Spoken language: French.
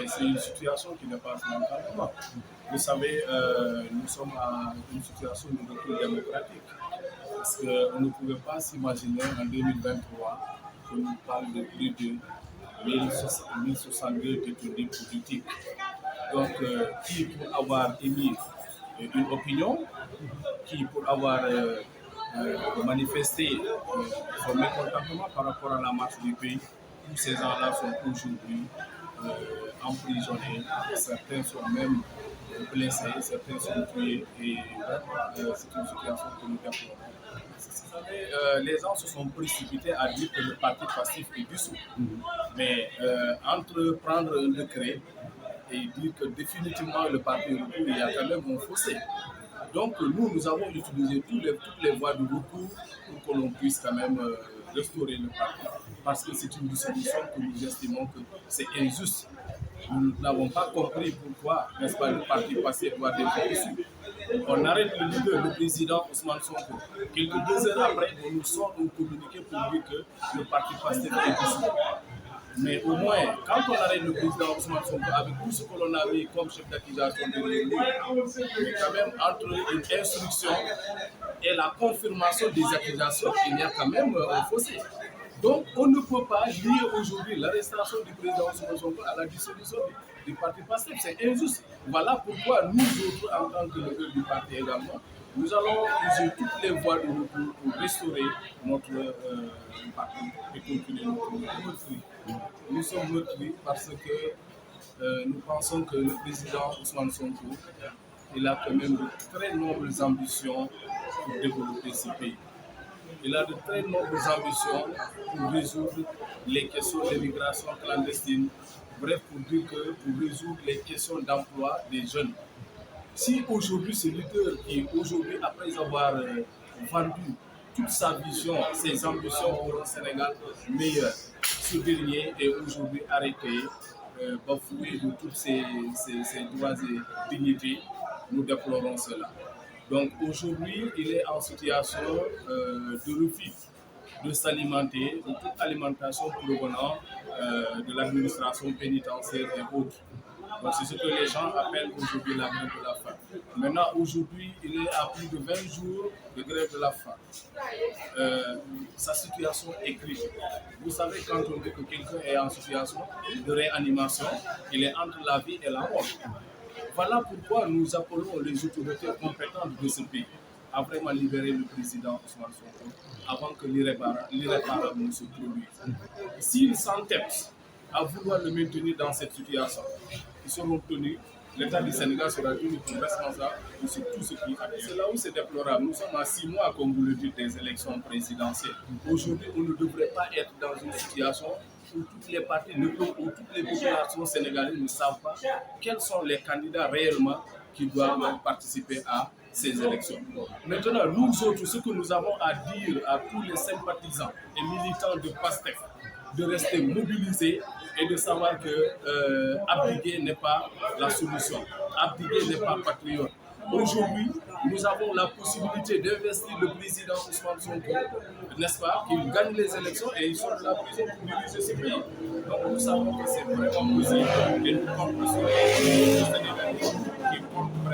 c'est une situation qui dépasse l'encadrement. Vous savez, nous sommes à une situation de recul démocratique. Parce qu'on ne pouvait pas s'imaginer en 2023 qu'on parle de plus de 1062 détenus politiques. Donc, qui pour avoir émis une opinion, qui pour avoir manifesté son mécontentement par rapport à la marche du pays, tous ces gens-là sont aujourd'hui emprisonnés, certains sont même blessés, certains sont tués et c'est une situation que nous déplorons. Vous savez, les gens se sont précipités à dire que le parti passif est dissous. Mais entre prendre un décret et dire que définitivement le parti est recours, il y a quand même un fossé. Donc nous avons utilisé toutes les voies de recours pour que l'on puisse quand même restaurer le parti. Parce que c'est une dissolution que nous estimons que c'est injuste. Nous n'avons pas compris pourquoi, n'est-ce pas, le parti passé doit être issu. On arrête le leader, le président Ousmane Sonko. Quelques 2 heures après, on nous sort un communiqué pour dire que le parti passé est dissous. Mais au moins, quand on arrête le président Ousmane Sonko avec tout ce que l'on avait comme chef d'accusation de lui, mais quand même entre une instruction et la confirmation des accusations, il y a quand même un fossé. Donc, on ne peut pas lier aujourd'hui l'arrestation du président Ousmane Sonko à la dissolution du parti passif. C'est injuste. Voilà pourquoi nous autres, en tant que leader du parti également, nous allons user toutes les voies de recours pour restaurer notre parti et continuer notre meurtri. Nous sommes meurtris parce que nous pensons que le président Ousmane Sonko, il a quand même de très nobles ambitions pour développer ce pays. Il a de très nobles ambitions pour résoudre les questions d'immigration clandestine, bref, pour résoudre les questions d'emploi des jeunes. Si aujourd'hui ce leader qui, aujourd'hui, après avoir vendu toute sa vision, ses ambitions pour un Sénégal meilleur, ce dernier est aujourd'hui arrêté, bafoué de toutes ses droits et dignités, nous déplorons cela. Donc aujourd'hui, il est en situation de refus de s'alimenter, de toute alimentation provenant de l'administration pénitentiaire et autres. Donc c'est ce que les gens appellent aujourd'hui la grève de la faim. Maintenant, aujourd'hui, il est à plus de 20 jours de grève de la faim. Sa situation est critique. Vous savez, quand on dit que quelqu'un est en situation de réanimation, il est entre la vie et la mort. Voilà pourquoi nous appelons les autorités compétentes de ce pays à vraiment libérer le président Ousmane Sonko avant que l'irréparable ne se produise. S'ils s'entêtent à vouloir le maintenir dans cette situation, ils seront tenus, l'État du Sénégal sera tenu pour responsable de tout ce qui arrive. C'est là où c'est déplorable. Nous sommes à 6 mois, comme vous le dites, des élections présidentielles. Aujourd'hui, on ne devrait pas être dans une situation où toutes les parties, où toutes les populations sénégalaises ne savent pas quels sont les candidats réellement qui doivent participer à ces élections. Maintenant, nous autres, ce que nous avons à dire à tous les sympathisants et militants de PASTEF, de rester mobilisés et de savoir que abdiquer n'est pas la solution. Abdiquer n'est pas patriote. Aujourd'hui, nous avons la possibilité d'investir le président Ousmane Sonko, n'est-ce pas, qu'il gagne les élections et il sort de la prison pour diriger ce pays. Donc nous savons que c'est vraiment possible et nous comptons sur les Sénégalais qui comptent vraiment